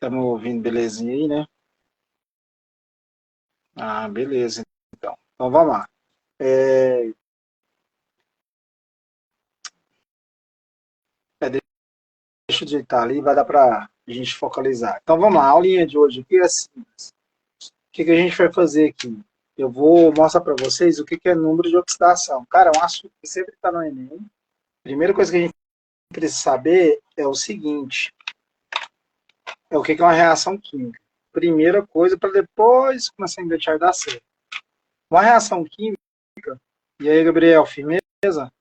Estamos ouvindo belezinha aí, né? Ah, beleza, então. Então vamos lá. É, deixa eu digitar ali, vai dar para a gente focalizar. Então vamos lá, a aulinha de hoje aqui é simples. O que que a gente vai fazer aqui? Eu vou mostrar para vocês o que que é número de oxidação. Cara, é um assunto que sempre está no Enem. Primeira coisa que a gente precisa saber é o seguinte: é o que que é uma reação química. Primeira coisa, para depois começar a engatear e dar certo. Uma reação química. E aí, Gabriel, firmeza?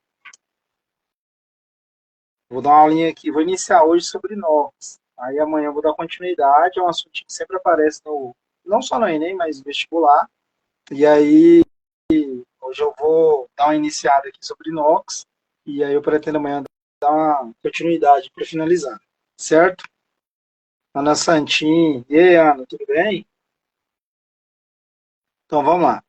Vou dar uma aulinha aqui, vou iniciar hoje sobre inox. Aí amanhã eu vou dar continuidade, é um assunto que sempre aparece no, não só no Enem, mas no vestibular. E aí hoje eu vou dar uma iniciada aqui sobre inox, e aí eu pretendo amanhã dar uma continuidade para finalizar, certo? Ana Santin, e aí, Ana, tudo bem? Então vamos lá.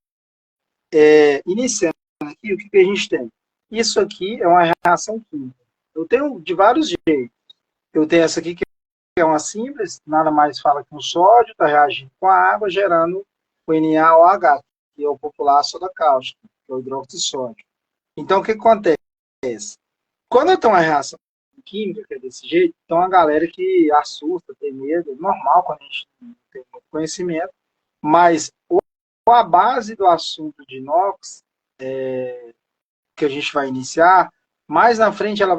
Iniciando aqui, o que que a gente tem? Isso aqui é uma reação química. Eu tenho de vários jeitos. Eu tenho essa aqui que é uma simples, nada mais fala que um sódio está reagindo com a água, gerando o NaOH, que é o popular soda cáustica, que é o hidróxido de sódio. Então, o que acontece? Quando tem uma reação química que é desse jeito, tem uma galera que assusta, tem medo, normal quando a gente não tem muito conhecimento, mas a base do assunto de inox, que a gente vai iniciar, mais na frente ela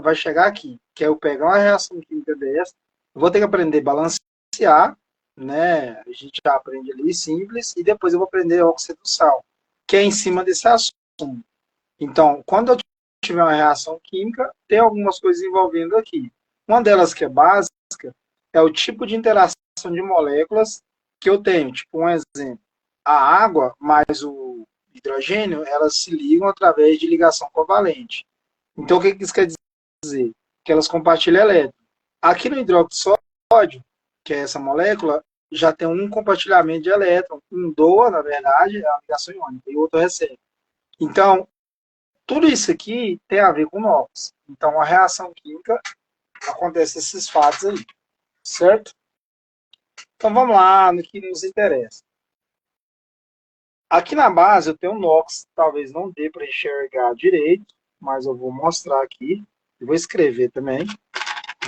vai chegar aqui, que é eu pegar uma reação química dessa, eu vou ter que aprender a balancear, né? A gente já aprende ali simples, e depois eu vou aprender óxido do sal, que é em cima desse assunto. Então, quando eu tiver uma reação química, tem algumas coisas envolvendo aqui. Uma delas que é básica é o tipo de interação de moléculas que eu tenho. Tipo, um exemplo, a água mais o hidrogênio, elas se ligam através de ligação covalente. Então, o que isso quer dizer? Que elas compartilham elétrons. Aqui no hidróxido de sódio, que é essa molécula, já tem um compartilhamento de elétron. Um doa, na verdade, é a ligação iônica, e o outro recebe. Então, tudo isso aqui tem a ver com NOx. Então, a reação química acontece esses fatos aí, certo? Então, vamos lá no que nos interessa. Aqui na base eu tenho um NOx, talvez não dê para enxergar direito, mas eu vou mostrar aqui. Eu vou escrever também.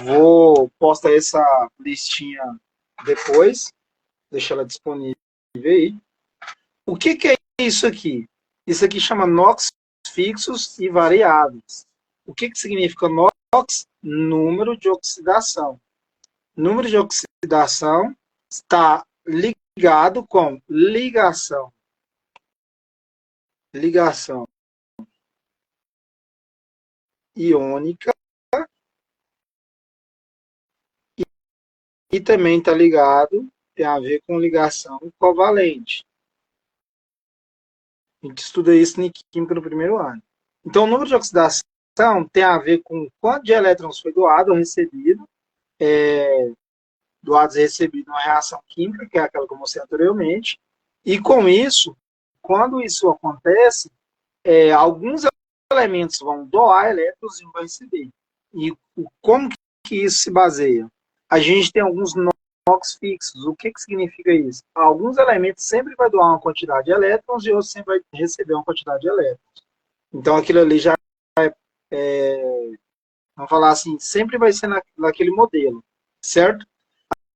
Vou postar essa listinha depois, deixar ela disponível aí. O que que é isso aqui? Isso aqui chama NOx fixos e variáveis. O que que significa NOx? Número de oxidação. Número de oxidação está ligado com ligação iônica e também está ligado, tem a ver com ligação covalente. A gente estuda isso em química no primeiro ano. Então, o número de oxidação tem a ver com quanto de elétrons foi doado ou recebido, doados e recebidos numa reação química, que é aquela que eu mostrei anteriormente, e com isso, quando isso acontece, alguns elementos vão doar elétrons e vão receber. E como que isso se baseia? A gente tem alguns NOx fixos. O que, que significa isso? Alguns elementos sempre vai doar uma quantidade de elétrons e outros sempre vai receber uma quantidade de elétrons. Então aquilo ali já vamos falar assim, sempre vai ser naquele modelo, certo?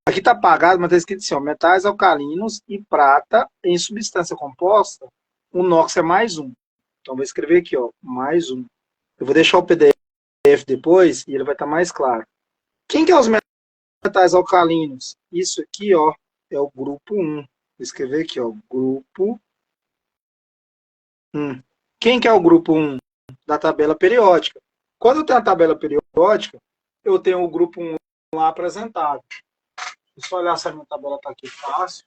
Aqui está apagado, mas está escrito assim, ó, metais alcalinos e prata em substância composta, o NOx é mais um. Então vou escrever aqui, ó, mais um. Eu vou deixar o PDF depois e ele vai estar mais claro. Quem que é os metais alcalinos? Isso aqui, ó, é o grupo 1. Vou escrever aqui, ó, grupo 1. Quem que é o grupo 1 da tabela periódica? Quando eu tenho a tabela periódica, eu tenho o grupo 1 lá apresentado. Deixa eu olhar se a minha tabela está aqui fácil.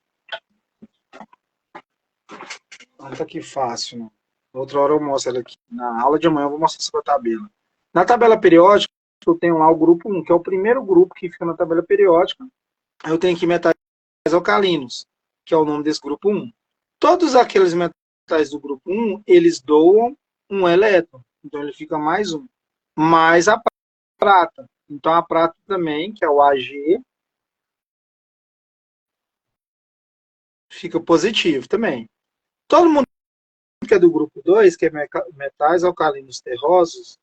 Não está aqui fácil, não. Outra hora eu mostro ela aqui. Na aula de amanhã eu vou mostrar essa tabela. Na tabela periódica, eu tenho lá o grupo 1, que é o primeiro grupo que fica na tabela periódica. Eu tenho aqui metais alcalinos, que é o nome desse grupo 1. Todos aqueles metais do grupo 1, eles doam um elétron. Então ele fica mais um. Mais a prata. Então a prata também, que é o Ag, fica positivo também. Todo mundo que é do grupo 2, que é metais alcalinos terrosos,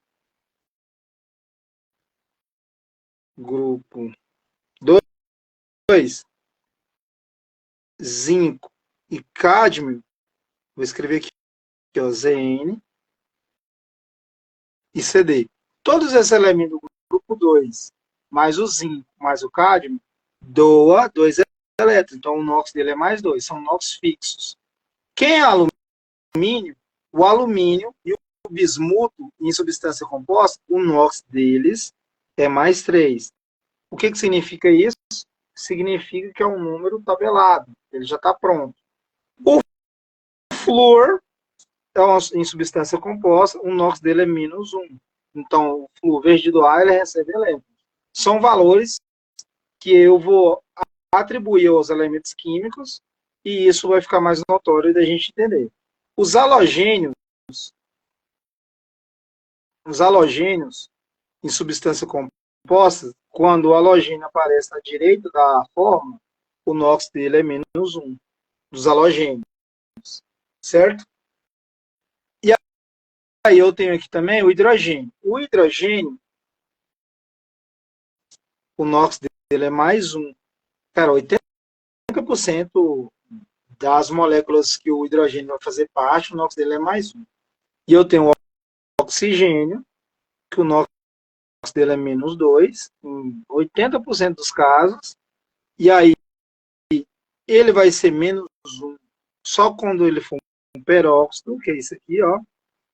grupo 2, zinco e cádmio, vou escrever aqui, ó, Zn e Cd. Todos esses elementos do grupo 2, mais o zinco, mais o cádmio, doa 2 elétrons. Então o NOx dele é mais 2, são NOx fixos. Quem é alumínio? O alumínio e o bismuto em substância composta, o NOx deles é mais 3. O que significa isso? Significa que é um número tabelado, ele já está pronto. O flúor em substância composta, o NOx dele é menos 1. Então, o flúor verde do ar, ele recebe elétrons. São valores que eu vou atribuir aos elementos químicos e isso vai ficar mais notório da gente entender. Os halogênios em substância composta, quando o halogênio aparece à direita da forma, o NOx dele é menos 1, dos halogênios, certo? E aí eu tenho aqui também o hidrogênio. O hidrogênio, o NOx dele é mais 1. Cara, 80% das moléculas que o hidrogênio vai fazer parte, o NOx dele é mais 1. E eu tenho o oxigênio, que o NOx dele é menos 2, em 80% dos casos. E aí, ele vai ser menos 1 só quando ele for um peróxido, que é isso aqui, ó.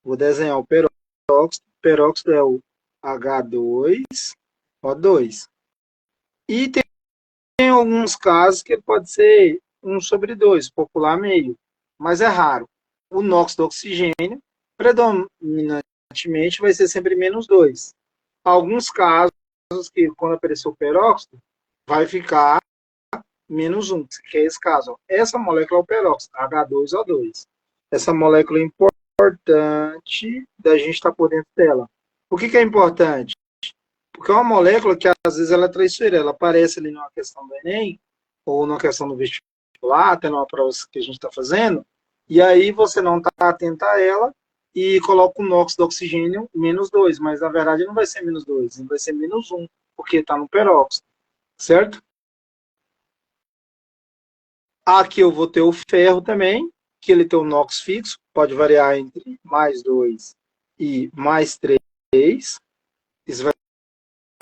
Vou desenhar o peróxido. O peróxido é o H2O2. E tem alguns casos que ele pode ser 1/2, popular meio, mas é raro. O NOx do oxigênio, predominantemente, vai ser sempre menos 2. Alguns casos que, quando aparecer o peróxido, vai ficar menos 1, que é esse caso. Ó. Essa molécula é o peróxido, H2O2. Essa molécula é importante da gente estar por dentro dela. Por que é importante? Porque é uma molécula que, às vezes, ela é traiçoeira. Ela aparece ali numa questão do Enem, ou numa questão do vestibular, até numa prova que a gente está fazendo, e aí você não está atento a ela e coloca o NOx do oxigênio menos 2, mas na verdade não vai ser menos 2, vai ser menos 1, porque está no peróxido, certo? Aqui eu vou ter o ferro também, que ele tem o NOx fixo, pode variar entre mais 2 e mais 3. Isso vai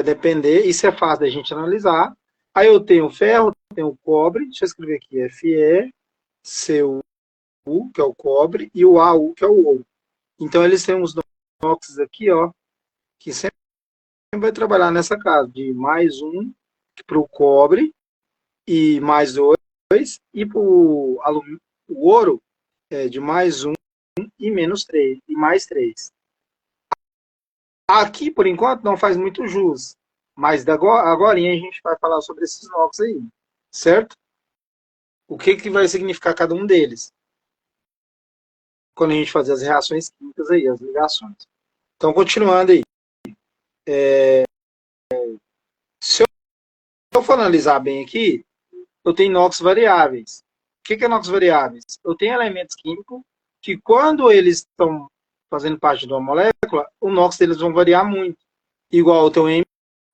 depender, isso é fácil da gente analisar. Aí eu tenho o ferro, tenho o cobre, deixa eu escrever aqui, FeCu, que é o cobre, e o Au, que é o ouro. Então eles têm uns NOx aqui, ó, que sempre vai trabalhar nessa casa, de mais 1 para o cobre, e mais 2, e para o ouro, de mais 1 e menos 3, e mais 3. Aqui, por enquanto, não faz muito jus, mas agora a gente vai falar sobre esses NOx aí, certo? O que vai significar cada um deles, quando a gente fazer as reações químicas aí, as ligações. Então, continuando aí. Se eu for analisar bem aqui, eu tenho NOx variáveis. O que é NOx variáveis? Eu tenho elementos químicos que, quando eles estão fazendo parte de uma molécula, o NOx deles vão variar muito. Igual eu tenho o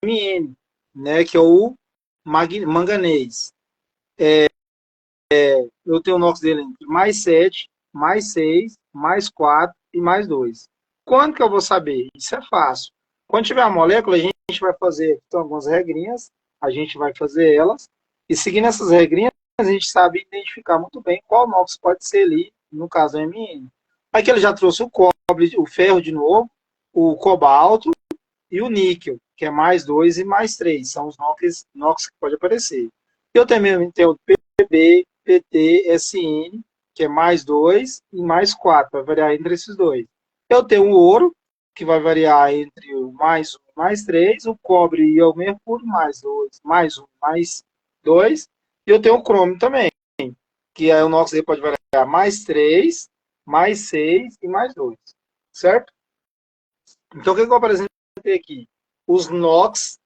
Mn, né, que é o manganês. Eu tenho o NOx dele entre mais 7, mais 6, mais 4 e mais 2. Quando que eu vou saber? Isso é fácil. Quando tiver a molécula, a gente vai fazer, então, algumas regrinhas, a gente vai fazer elas, e seguindo essas regrinhas, a gente sabe identificar muito bem qual NOx pode ser ali, no caso, o Mn. Aqui ele já trouxe o cobre, o ferro de novo, o cobalto e o níquel, que é mais 2 e mais 3, são os NOx que pode aparecer. Eu também tenho o Pb, Pt, Sn, que é mais 2 e mais 4, vai variar entre esses dois. Eu tenho o ouro, que vai variar entre o mais 1 e mais 3, o cobre e o mercúrio, mais 2, mais 1, mais 2, e eu tenho o crômio também, que aí o NOx pode variar mais 3, mais 6 e mais 2, certo? Então, o que eu apresentei aqui? Os NOx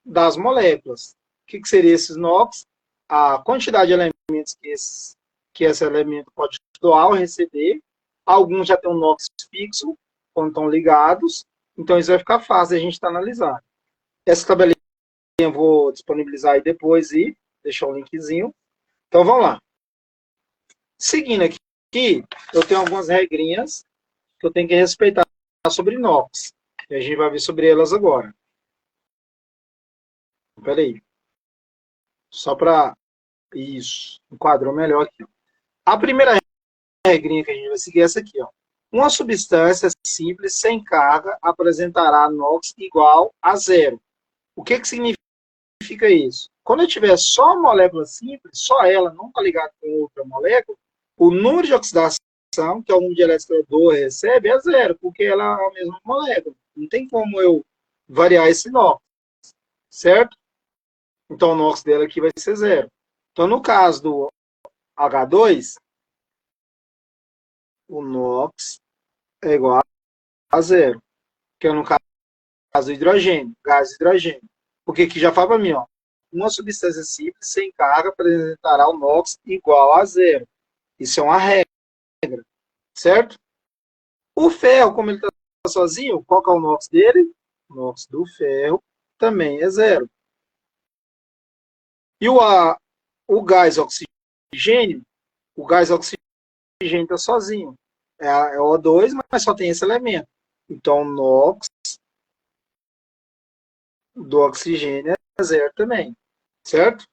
das moléculas. O que seriam esses NOx? A quantidade de elementos que esses que esse elemento pode doar ou receber. Alguns já tem um NOx fixo, quando estão ligados. Então, isso vai ficar fácil a gente estar analisando. Essa tabelinha eu vou disponibilizar aí depois e deixar um linkzinho. Então, vamos lá. Seguindo aqui, eu tenho algumas regrinhas que eu tenho que respeitar sobre NOx. E a gente vai ver sobre elas agora. Espera aí. Só para... Isso. Enquadrou melhor aqui. A primeira regrinha que a gente vai seguir é essa aqui. Ó. Uma substância simples sem carga apresentará NOx igual a zero. O que significa isso? Quando eu tiver só uma molécula simples, só ela, não está ligada com outra molécula, o número de oxidação, que é o número de elétrons que eu dou e recebe, é zero, porque ela é a mesma molécula. Não tem como eu variar esse NOx, certo? Então o NOx dela aqui vai ser zero. Então no caso do H2, o NOx é igual a zero, que é no caso do hidrogênio, gás de hidrogênio. Porque aqui já fala para mim, ó, uma substância simples sem carga apresentará o NOx igual a zero. Isso é uma regra, certo? O ferro, como ele está sozinho, qual que é o NOx dele? O NOx do ferro também é zero. E o gás oxigênio, o gás oxigênio está sozinho. É O2, mas só tem esse elemento. Então, o NOx do oxigênio é zero também, certo?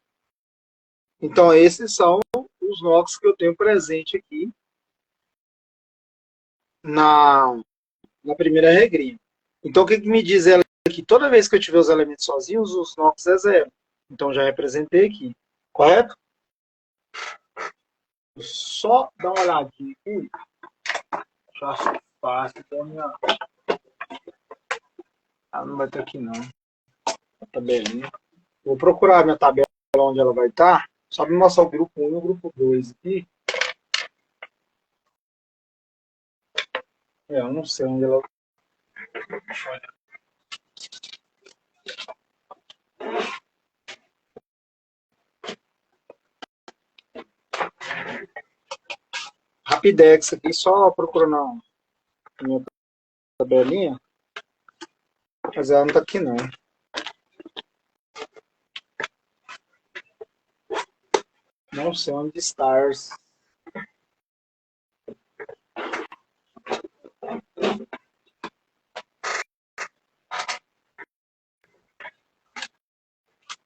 Então, esses são os NOx que eu tenho presente aqui na primeira regrinha. Então, o que me diz ela aqui? Toda vez que eu tiver os elementos sozinhos, os NOx é zero. Então, já representei aqui. Correto? Só dá uma olhadinha aqui. Já acho fácil. Então, não vai ter aqui, não. A tabelinha. Vou procurar a minha tabela onde ela vai estar. Só me mostrar o grupo 1 e o grupo 2 aqui. Eu não sei onde ela... Rapidex aqui, só procurando a minha tabelinha. Mas ela não tá aqui, não. Não sei onde stars.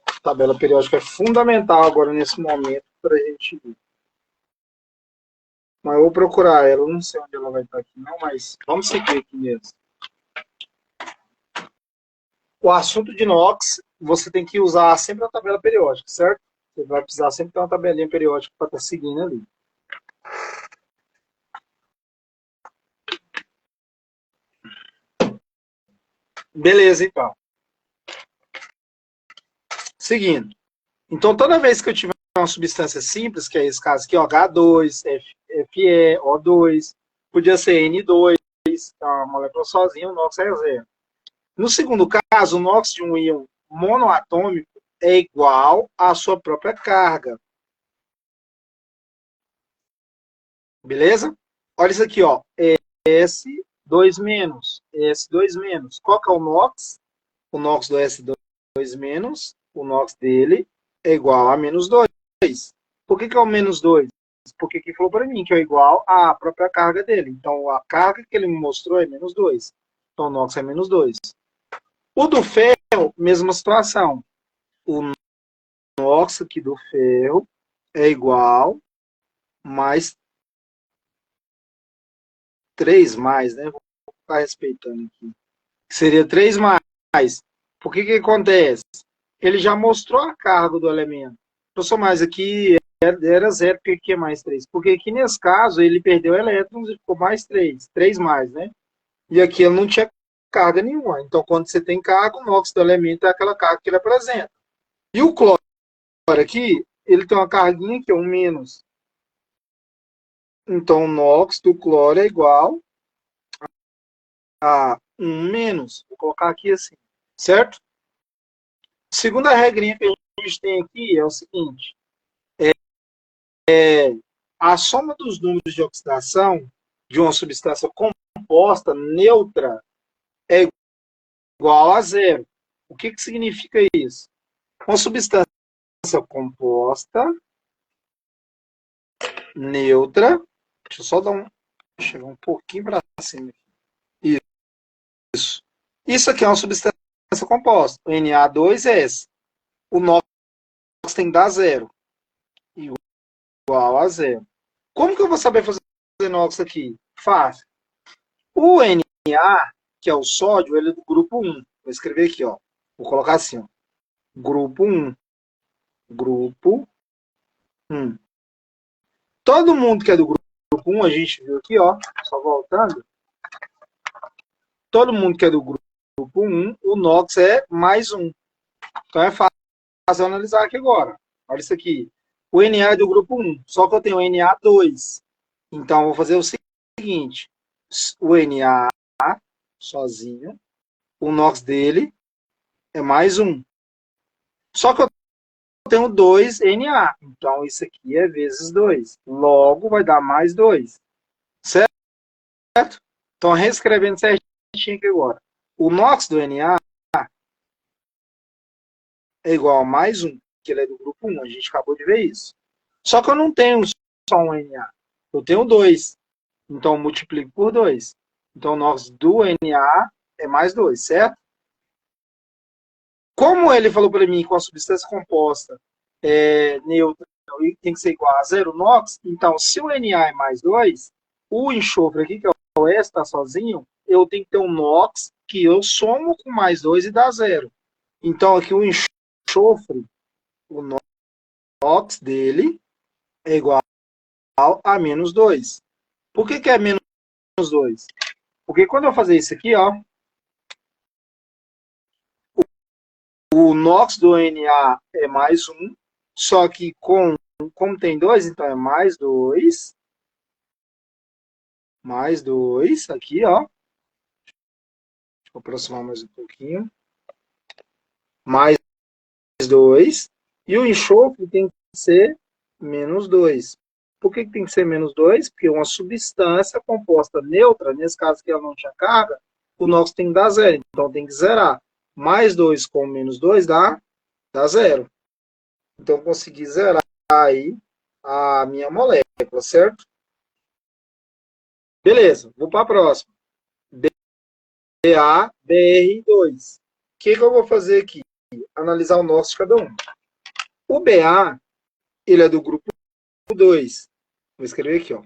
A tabela periódica é fundamental agora nesse momento para a gente ver. Mas eu vou procurar ela. Eu não sei onde ela vai estar aqui, não, mas vamos seguir aqui mesmo. O assunto de NOx, você tem que usar sempre a tabela periódica, certo? Você vai precisar sempre ter uma tabelinha periódica para estar seguindo ali. Beleza, então. Seguindo. Então, toda vez que eu tiver uma substância simples, que é esse caso aqui, ó, H2, Fe, O2, podia ser N2, a molécula sozinha, o NOx é zero. No segundo caso, o NOx de um íon monoatômico é igual à sua própria carga. Beleza? Olha isso aqui, ó. S2 menos. S2 menos. Qual que é o NOx? O NOx do S2 menos, o NOx dele é igual a menos 2. Por que é o menos 2? Porque aqui falou para mim que é igual à própria carga dele. Então, a carga que ele me mostrou é menos 2. Então, o NOx é menos 2. O do ferro, mesma situação. O NOx aqui do ferro é igual mais 3 mais, né? Vou ficar respeitando aqui. Seria 3 mais. Por que acontece? Ele já mostrou a carga do elemento. Eu sou mais aqui, era 0, porque aqui é mais 3. Porque aqui nesse caso, ele perdeu elétrons e ficou mais 3. 3 mais, né? E aqui ele não tinha carga nenhuma. Então, quando você tem carga, o NOx do elemento é aquela carga que ele apresenta. E o cloro aqui, ele tem uma carguinha que é um menos. Então, o NOx do cloro é igual a 1 menos. Vou colocar aqui assim, certo? Segunda regrinha que a gente tem aqui é o seguinte. a soma dos números de oxidação de uma substância composta neutra é igual a zero. O que significa isso? Uma substância composta neutra, deixa eu só chegar um pouquinho para cima. Isso aqui é uma substância composta, o Na2S. O NOx tem que dar zero, igual a zero. Como que eu vou saber fazer NOx aqui? Fácil. O Na, que é o sódio, ele é do grupo 1. Vou escrever aqui, ó. Vou colocar assim, ó. Grupo 1. Grupo 1. Todo mundo que é do grupo 1, a gente viu aqui, ó. Só voltando. Todo mundo que é do grupo 1, o NOx é mais 1. Então é fácil analisar aqui agora. Olha isso aqui. O Na é do grupo 1, só que eu tenho o Na2. Então eu vou fazer o seguinte. O Na sozinho, o NOx dele é mais 1. Só que eu tenho 2 Na. Então isso aqui é vezes 2. Logo vai dar mais 2. Certo? Então reescrevendo certinho aqui agora. O NOx do Na é igual a mais 1, que ele é do grupo 1. A gente acabou de ver isso. Só que eu não tenho só um Na. Eu tenho 2. Então eu multiplico por 2. Então o NOx do Na é mais 2, certo? Como ele falou para mim com a substância composta neutra tem que ser igual a zero NOx, então se o Na é mais 2, o enxofre aqui, que é o S, está sozinho, eu tenho que ter um NOx que eu somo com mais 2 e dá zero. Então aqui o enxofre, o NOx dele é igual a menos 2. Por que é menos 2? Porque quando eu fazer isso aqui, ó, o NOx do Na é mais 1, só que como tem 2, então é mais 2. Mais 2, aqui, ó. Deixa eu aproximar mais um pouquinho. Mais 2. E o enxofre tem que ser menos 2. Por que tem que ser menos 2? Porque uma substância composta neutra, nesse caso que ela não tinha carga, o NOx tem que dar zero. Então tem que zerar. Mais 2 com menos 2 dá zero. Então eu consegui zerar aí a minha molécula, certo? Beleza, vou para a próxima. BaBr2. O que eu vou fazer aqui? Analisar o NOx de cada um. O Ba, ele é do grupo 2. Vou escrever aqui, ó.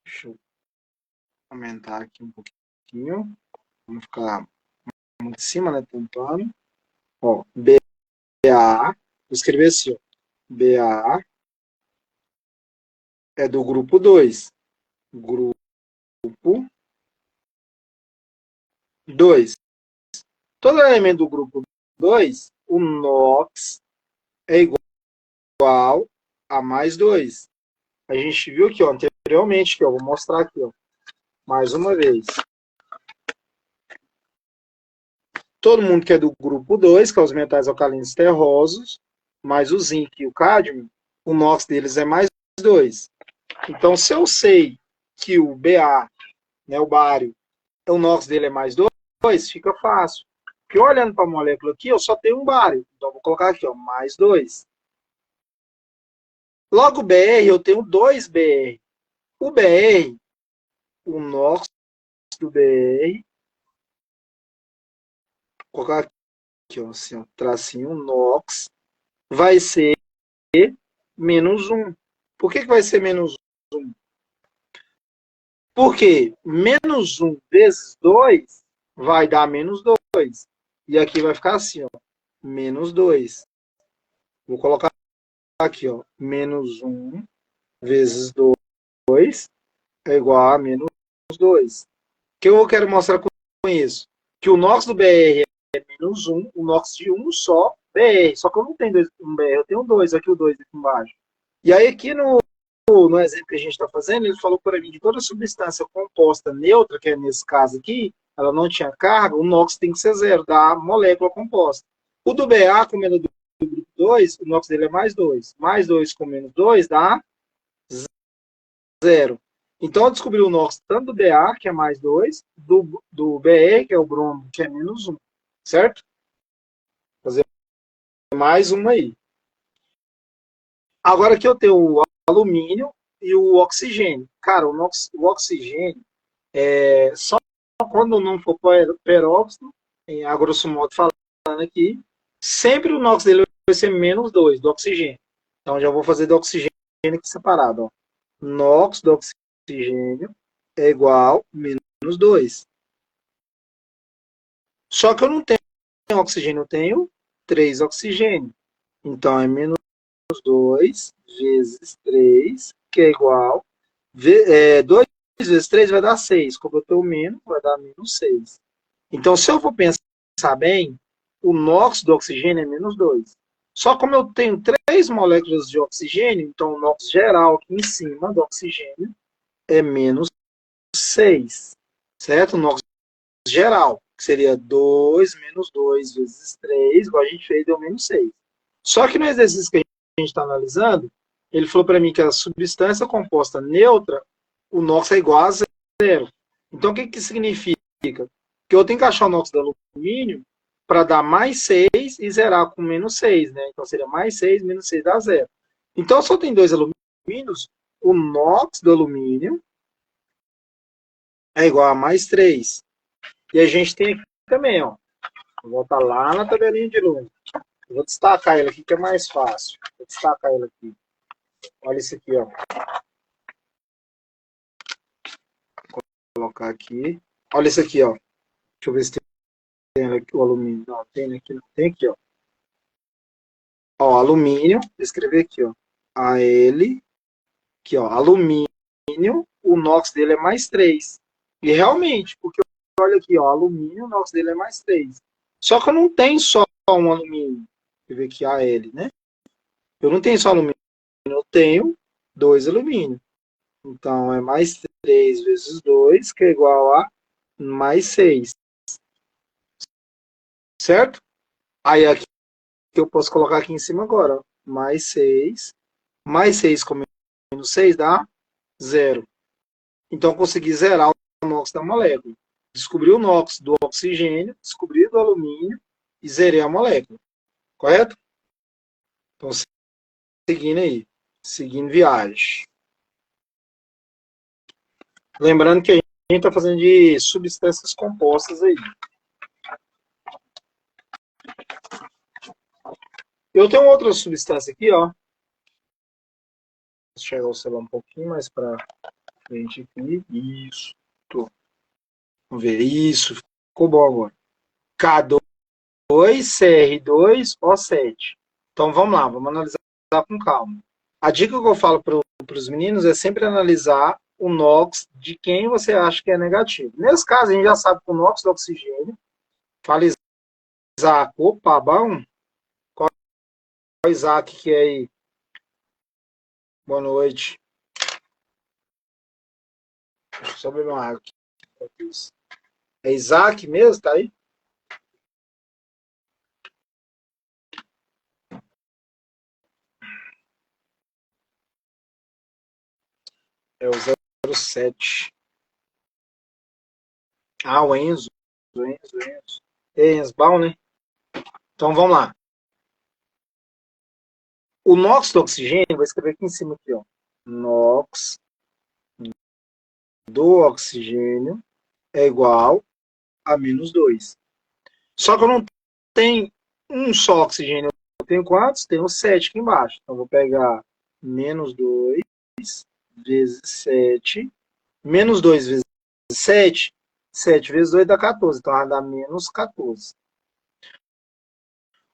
Deixa eu aumentar aqui um pouquinho. Vamos ficar muito em cima, né? Tampando. Ó, Ba. Vou escrever assim, ó. Ba é do grupo 2. Grupo 2. Todo elemento do grupo 2, o NOx é igual a mais 2. A gente viu aqui, ó, anteriormente, que eu vou mostrar aqui, ó, mais uma vez. Todo mundo que é do grupo 2, que é os metais alcalinos terrosos, mais o zinco e o cádmio, o NOx deles é mais 2. Então, se eu sei que o Ba, né, o bário, o NOx dele é mais 2, fica fácil. Porque olhando para a molécula aqui, eu só tenho um bário. Então, vou colocar aqui, ó, mais 2. Logo, Br, eu tenho 2 Br. O Br, o NOx do Br, vou colocar aqui, ó, assim, ó, tracinho, NOx, vai ser menos 1. Por que vai ser menos 1? Porque menos 1 vezes 2 vai dar menos 2. E aqui vai ficar assim, ó, menos 2. Vou colocar aqui, ó, menos 1 vezes 2 é igual a menos 2. O que eu quero mostrar com isso? Que o NOx do Br é menos 1, o NOx de um só Br. Só que eu não tenho um Br, eu tenho 2, aqui o 2 aqui embaixo. E aí aqui no exemplo que a gente está fazendo, ele falou para mim que toda substância composta neutra, que é nesse caso aqui, ela não tinha carga, o NOx tem que ser zero, da molécula composta. O do Ba, como ele é do grupo 2, o NOx dele é mais 2. Mais 2 com menos 2 dá 0. Então, eu descobri o NOx tanto do BA, que é mais 2, do BE, que é o bromo, que é menos 1. Certo? Vou fazer mais uma aí. Agora aqui eu tenho o alumínio e o oxigênio. Cara, o oxigênio, só quando não for peróxido, a grosso modo falando aqui, sempre o NOx dele vai ser menos 2 do oxigênio. Então, já vou fazer do oxigênio aqui separado. Ó. NOx do oxigênio é igual a menos 2. Só que eu não tenho oxigênio, eu tenho 3 oxigênio. Então, é menos 2 vezes 3, que é igual. 2 vezes 3 vai dar 6. Como eu tenho menos, vai dar menos 6. Então, se eu for pensar bem, o NOx do oxigênio é menos 2. Só como eu tenho 3 moléculas de oxigênio, então o NOx geral aqui em cima do oxigênio é menos 6. Certo? O NOx geral, que seria 2 menos 2 vezes 3, igual a gente fez, deu menos 6. Só que no exercício que a gente está analisando, ele falou para mim que a substância composta neutra, o NOx é igual a 0. Então, o que, que significa? Que eu tenho que achar o NOx do alumínio para dar mais 6 e zerar com menos 6, né? Então, seria mais 6, menos 6 dá 0. Então, se eu tenho 2 alumínios, o NOx do alumínio é igual a mais 3. E a gente tem aqui também, ó. Vou voltar lá na tabelinha de luz. Vou destacar ele aqui que é mais fácil. Vou destacar ele aqui. Olha isso aqui, ó. Vou colocar aqui. Olha isso aqui, ó. Deixa eu ver se tem aqui o alumínio. Não, tem aqui, não. Tem aqui, ó. Ó, alumínio. Vou escrever aqui, ó. Al. Aqui, ó. Alumínio. O NOx dele é mais 3. E realmente, porque olha aqui, ó. Alumínio, o NOx dele é mais 3. Só que eu não tenho só um alumínio. Deixa eu ver aqui, Al, né? Eu não tenho só alumínio. Eu tenho 2 alumínio. Então, é mais 3 vezes 2, que é igual a mais 6. Certo? Aí, aqui eu posso colocar aqui em cima agora. Ó. Mais 6. Mais 6 com menos 6 dá 0. Então, eu consegui zerar o NOx da molécula. Descobri o NOx do oxigênio, descobri do alumínio e zerei a molécula. Correto? Então, seguindo aí. Seguindo viagem. Lembrando que a gente está fazendo de substâncias compostas aí. Eu tenho outra substância aqui, ó. Vou chegar o celular um pouquinho mais para frente aqui. Isso. Vamos ver. Isso. Ficou bom agora. K2CR2O7. Então vamos lá, vamos analisar com calma. A dica que eu falo para os meninos é sempre analisar o NOx de quem você acha que é negativo. Nesse caso, a gente já sabe que o NOx do oxigênio. Fala Isaac. Opa, bom. Qual é o Isaac que é aí? Boa noite. Deixa eu só beber uma água aqui. É Isaac mesmo? Tá aí? É o 07. Ah, o Enzo. Enzbal, né? Então vamos lá. O NOx do oxigênio, vou escrever aqui em cima aqui, ó. NOx do oxigênio é igual a menos 2. Só que eu não tenho um só oxigênio. Eu tenho quantos? Tenho 7 aqui embaixo. Então vou pegar menos 2 vezes 7. Menos 2 vezes 7. 7 vezes 2 dá 14. Então vai dar menos 14.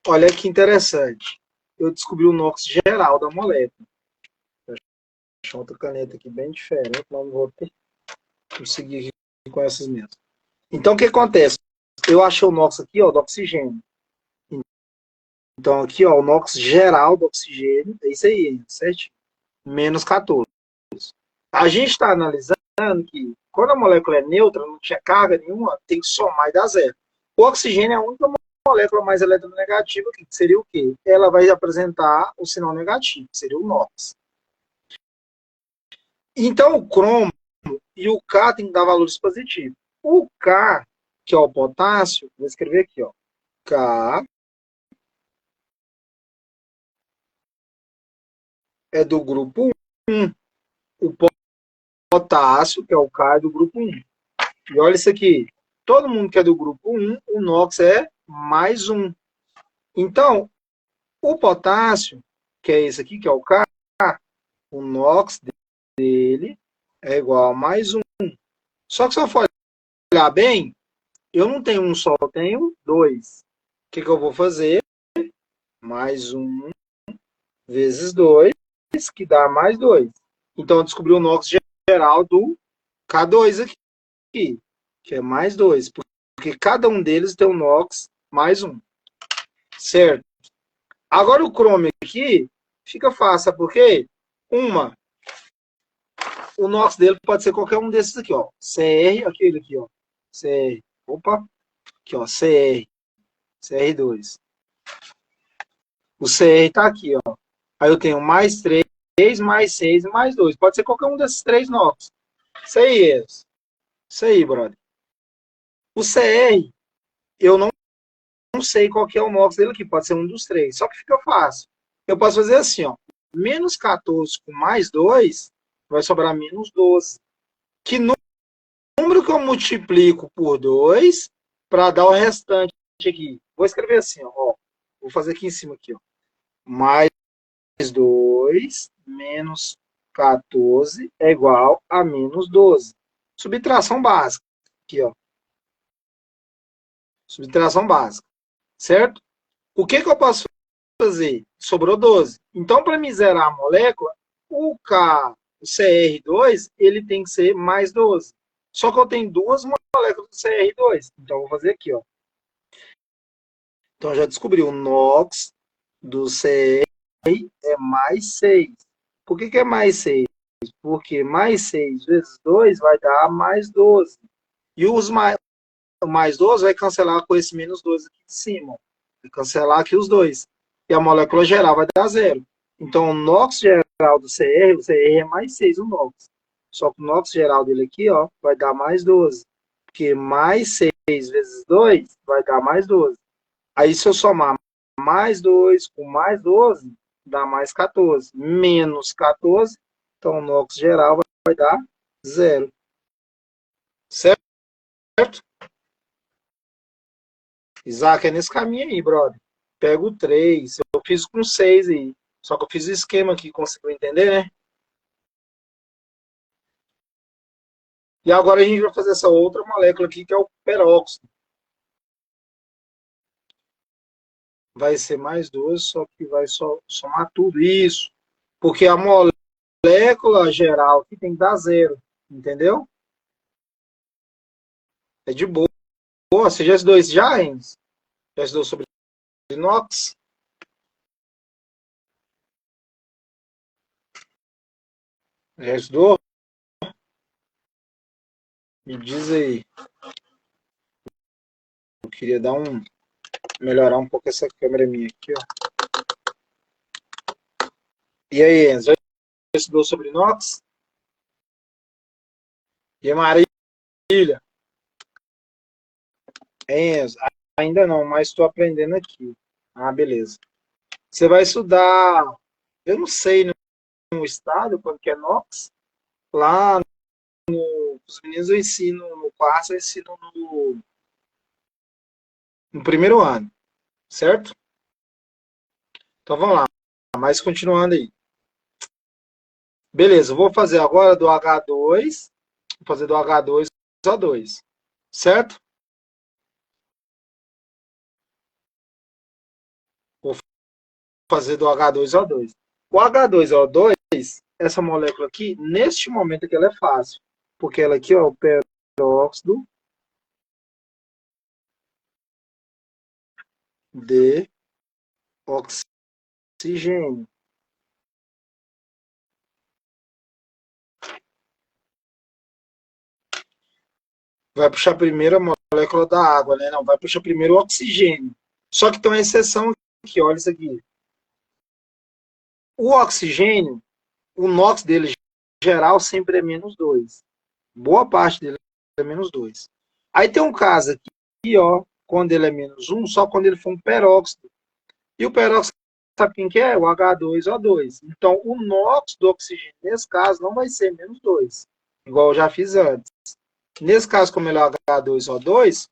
Olha que interessante. Eu descobri o NOx geral da molécula. Vou achar outra caneta aqui bem diferente, não vou ter conseguir com essas mesmas. Então, o que acontece? Eu achei o NOx aqui, ó, do oxigênio. Então, aqui, ó, o NOx geral do oxigênio, é isso aí, 7 menos 14. A gente está analisando que quando a molécula é neutra, não tinha carga nenhuma, tem que somar e dar 0. O oxigênio é a única molécula mais eletronegativa, que seria o quê? Ela vai apresentar o sinal negativo, que seria o NOx. Então, o cromo e o K tem que dar valores positivos. O K, que é o potássio, vou escrever aqui, ó. K é do grupo 1. O potássio, que é o K, é do grupo 1. E olha isso aqui. Todo mundo que é do grupo 1, o NOx é mais 1. Então, o potássio, que é esse aqui, que é o K, o NOx dele é igual a mais 1. Só que se eu for olhar bem, eu não tenho um só, eu tenho dois. O que eu vou fazer? Mais 1 vezes 2, que dá mais 2. Então, eu descobri o NOx geral do K2 aqui, que é mais 2, porque cada um deles tem um NOx mais 1, certo? Agora o Chrome aqui fica fácil, porque o NOx dele pode ser qualquer um desses aqui, ó. CR, aquele aqui, ó. CR, opa, aqui, ó, CR, CR2. O CR tá aqui, ó. Aí eu tenho mais 3, mais 6 e mais 2. Pode ser qualquer um desses três NOx. Isso aí, brother. O CR, eu não sei qual que é o NOx dele aqui. Pode ser um dos três. Só que fica fácil. Eu posso fazer assim, ó. Menos 14 com mais 2, vai sobrar menos 12. Que número que eu multiplico por 2 para dar o restante aqui? Vou escrever assim, ó. Vou fazer aqui em cima, aqui, ó. Mais 2 menos 14 é igual a menos 12. Subtração básica. Aqui, ó. Subtração básica. Certo? O que eu posso fazer? Sobrou 12. Então, para me zerar a molécula, o CR2, ele tem que ser mais 12. Só que eu tenho duas moléculas do CR2. Então, eu vou fazer aqui, ó. Então, eu já descobri o NOx do CR é mais 6. Por que é mais 6? Porque mais 6 vezes 2 vai dar mais 12. E o mais 12 vai cancelar com esse menos 12 aqui de cima. Vai cancelar aqui os dois. E a molécula geral vai dar zero. Então, o NOx geral do CR, o CR é mais 6 o NOx. Só que o NOx geral dele aqui, ó, vai dar mais 12. Porque mais 6 vezes 2 vai dar mais 12. Aí, se eu somar mais 2 com mais 12, dá mais 14. Menos 14, então o NOx geral vai dar zero. Certo? Isaac, é nesse caminho aí, brother. Pega o 3. Eu fiz com 6 aí. Só que eu fiz o esquema aqui, conseguiu entender, né? E agora a gente vai fazer essa outra molécula aqui, que é o peróxido. Vai ser mais 12, só que vai somar tudo isso. Porque a molécula geral aqui tem que dar zero. Entendeu? É de boa. Você já estudou isso já, Enzo? Já estudou sobre inox? Já estudou? Me diz aí. Eu queria melhorar um pouco essa câmera minha aqui, ó. E aí, Enzo, já estudou sobre inox? E a Marília? Enzo, ainda não, mas estou aprendendo aqui. Ah, beleza. Você vai estudar, eu não sei no estado, quando que é inox. Lá os meninos eu ensino no quarto, eu ensino no primeiro ano, certo? Então vamos lá, mas continuando aí. Beleza, eu vou fazer agora do H2, vou fazer do H2 a 2, certo? Vou fazer do H2O2. O H2O2, essa molécula aqui, neste momento aqui ela é fácil, porque ela aqui, ó, o peróxido de oxigênio. Vai puxar primeiro a molécula da água, né? Não, vai puxar primeiro o oxigênio. Só que tem uma exceção aqui, olha isso aqui. O oxigênio, o NOx dele geral, sempre é menos 2. Boa parte dele é menos 2. Aí tem um caso aqui, ó, quando ele é menos 1, só quando ele for um peróxido. E o peróxido, sabe quem que é? O H2O2. Então, o NOx do oxigênio, nesse caso, não vai ser menos 2, igual eu já fiz antes. Nesse caso, como ele é o H2O2,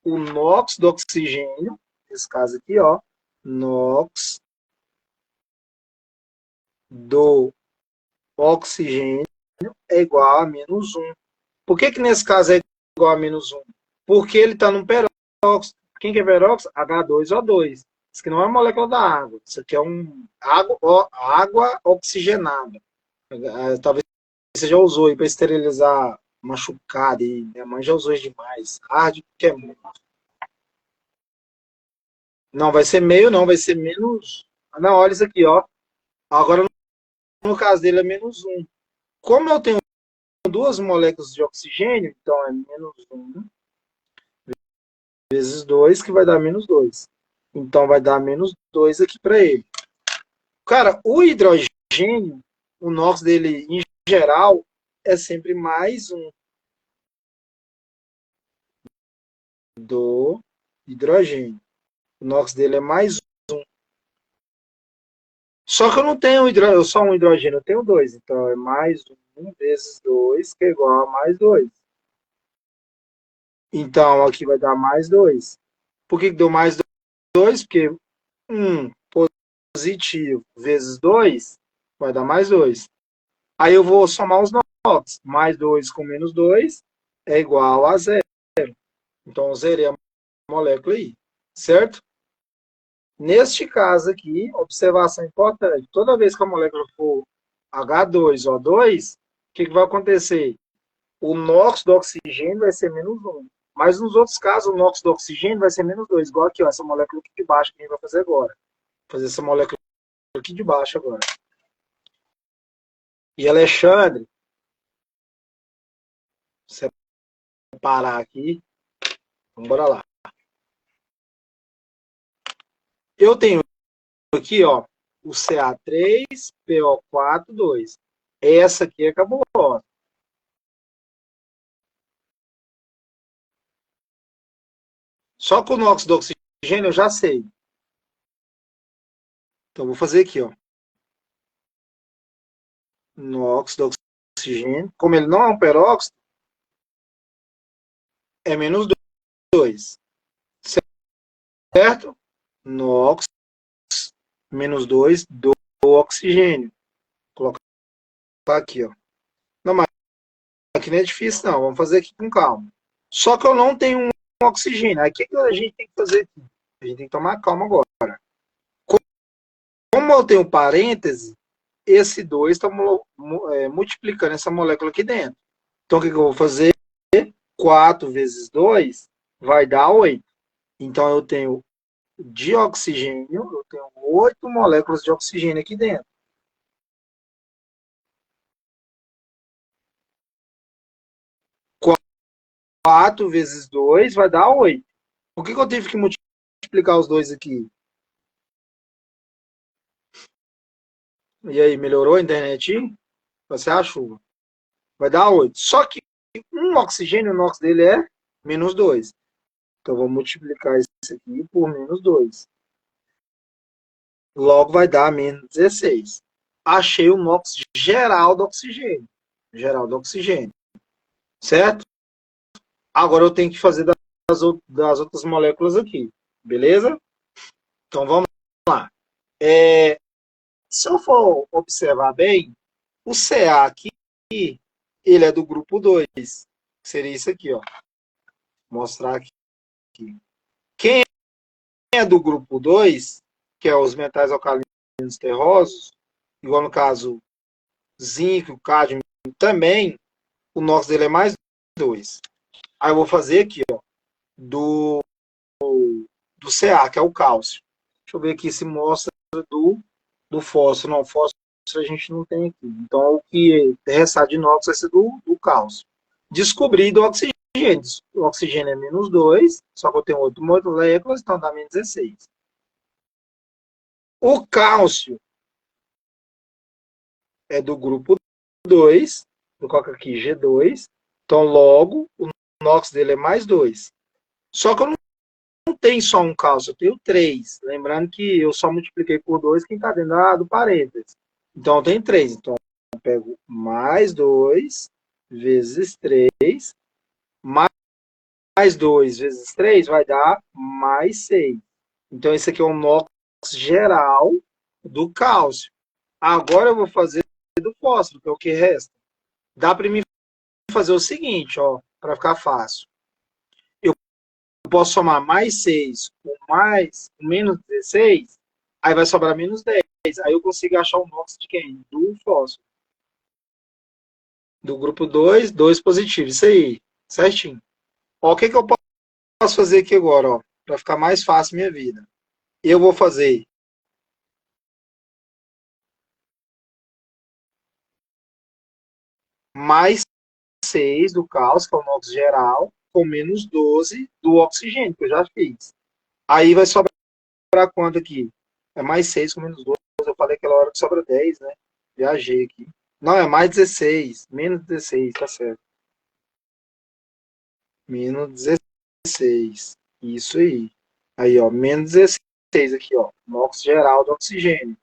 o NOx do oxigênio, nesse caso aqui, ó, NOx do oxigênio é igual a menos 1. Por que que nesse caso é igual a menos 1? Porque ele está num peróxido. Quem que é peróxido? H2O2. Isso aqui não é uma molécula da água. Isso aqui é água oxigenada. Talvez você já usou aí para esterilizar machucado. E minha mãe já usou isso demais. Arde que é muito. Não, vai ser meio, não. Vai ser menos. Não, olha isso aqui, ó. Agora, no caso dele, é menos 1. Como eu tenho duas moléculas de oxigênio, então é menos 1 vezes 2, que vai dar menos 2. Então vai dar menos 2 aqui para ele. Cara, o hidrogênio, o NOx dele em geral é sempre mais um do hidrogênio. O NOx dele é mais um. Só que eu não tenho só um hidrogênio, eu tenho dois. Então é mais um vezes 2, que é igual a mais 2. Então aqui vai dar mais 2. Por que deu mais 2? Porque 1 positivo vezes 2 vai dar mais 2. Aí eu vou somar os NOx. Mais 2 com menos 2 é igual a 0. Então eu zerei a molécula aí. Certo? Neste caso aqui, observação importante. Toda vez que a molécula for H2O2, o que vai acontecer? O NOx do oxigênio vai ser menos 1. Mas nos outros casos, o NOx do oxigênio vai ser menos 2. Igual aqui, ó, essa molécula aqui de baixo que a gente vai fazer agora. Vou fazer essa molécula aqui de baixo agora. E Alexandre, separar aqui. Vamos bora lá. Eu tenho aqui, ó, o Ca3PO4, 2. Essa aqui é cabulosa. Só que o NOx do oxigênio eu já sei. Então, vou fazer aqui, ó. NOx do oxigênio. Como ele não é um peróxido, é menos 2. Certo? NOx menos 2 do oxigênio. Vou colocar aqui, ó. Não, mas aqui não é difícil, não. Vamos fazer aqui com calma. Só que eu não tenho um oxigênio. Aí o que a gente tem que fazer aqui? A gente tem que tomar calma agora. Como eu tenho parêntese, esse 2 está multiplicando essa molécula aqui dentro. Então, o que eu vou fazer? 4 vezes 2 vai dar 8. Então, eu tenho de oxigênio, eu tenho 8 moléculas de oxigênio aqui dentro. 4 vezes 2 vai dar 8. Por que eu tive que multiplicar os dois aqui? E aí, melhorou a internet? Você achou? Vai dar 8. Só que um oxigênio, o NOx dele é menos 2. Então, vou multiplicar isso aqui por menos 2. Logo vai dar menos 16. Achei o NOx geral do oxigênio. Geral do oxigênio. Certo? Agora eu tenho que fazer das outras moléculas aqui. Beleza? Então vamos lá. Se eu for observar bem, o Ca aqui, ele é do grupo 2. Seria isso aqui, ó. Vou mostrar aqui. Quem é do grupo 2, que é os metais alcalinos terrosos, igual no caso zinco, cádmio também, o NOx dele é mais 2. Aí eu vou fazer aqui, ó, do Ca, que é o cálcio. Deixa eu ver aqui se mostra do fósforo. Não, fósforo a gente não tem aqui. Então, o que restar de NOx vai ser do cálcio. Descobri do oxigênio. O oxigênio é menos 2, só que eu tenho 8 moléculas, então dá menos 16. O cálcio é do grupo 2, eu coloco aqui G2, então logo o NOx dele é mais 2. Só que eu não tenho só um cálcio, eu tenho 3. Lembrando que eu só multipliquei por 2 quem está dentro do parênteses. Então eu tenho 3. Então eu pego mais 2 vezes 3, mais 2 vezes 3 vai dar mais 6. Então esse aqui é o NOx geral do cálcio. Agora eu vou fazer do fósforo, que é o que resta. Dá para mim fazer o seguinte, ó, para ficar fácil. Eu posso somar mais 6 com menos 16, aí vai sobrar menos 10. Aí eu consigo achar o NOx de quem? Do fósforo. Do grupo 2, 2 positivo. Isso aí, certinho. Ó, o que eu posso fazer aqui agora, ó, para ficar mais fácil minha vida? Eu vou fazer mais 6 do cálcio, que é o NOx geral, com menos 12 do oxigênio, que eu já fiz. Aí vai sobrar quanto aqui? É mais 6 com menos 12. Eu falei aquela hora que sobra 10, né? Viajei aqui. Não, é mais 16. Menos 16, tá certo. Menos 16. Isso aí. Aí, ó, menos 16 aqui, ó. NOx geral do oxigênio.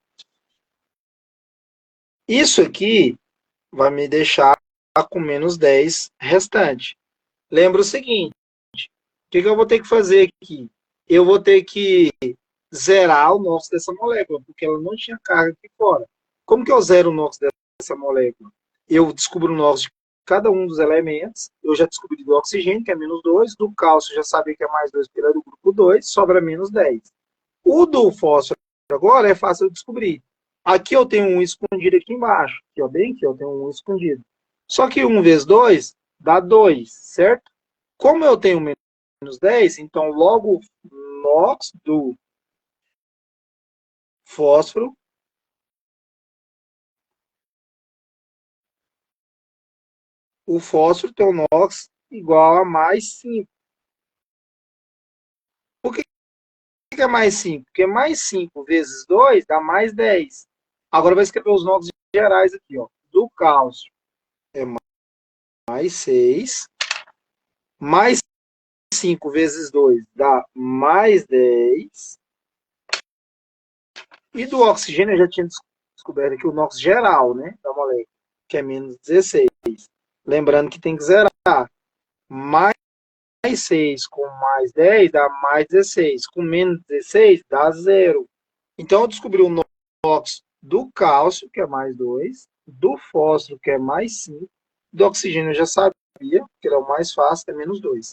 Isso aqui vai me deixar com menos 10 restante. Lembra o seguinte, o que eu vou ter que fazer aqui? Eu vou ter que zerar o NOx dessa molécula, porque ela não tinha carga aqui fora. Como que eu zero o NOx dessa molécula? Eu descubro o NOx de cada um dos elementos. Eu já descobri do oxigênio, que é menos 2. Do cálcio, já sabia que é mais 2, porque ele é do grupo 2. Sobra menos 10. O do fósforo agora é fácil de descobrir. Aqui eu tenho um escondido aqui embaixo. Aqui, ó, bem aqui, eu tenho um escondido. Só que 1 vezes 2 dá 2, certo? Como eu tenho menos 10, então logo o NOx do fósforo, o fósforo tem um NOx igual a mais 5. Por que é mais 5? Porque mais 5 vezes 2 dá mais 10. Agora eu vou escrever os NOx gerais aqui, ó. Do cálcio é mais 6. Mais 5 vezes 2 dá mais 10. E do oxigênio eu já tinha descoberto aqui o NOx geral, né? Da molécula, que é menos 16. Lembrando que tem que zerar. Mais 6 com mais 10 dá mais 16. Com menos 16 dá zero. Então eu descobri o NOx do cálcio, que é mais 2, do fósforo, que é mais 5, do oxigênio eu já sabia, que era o mais fácil, é menos 2.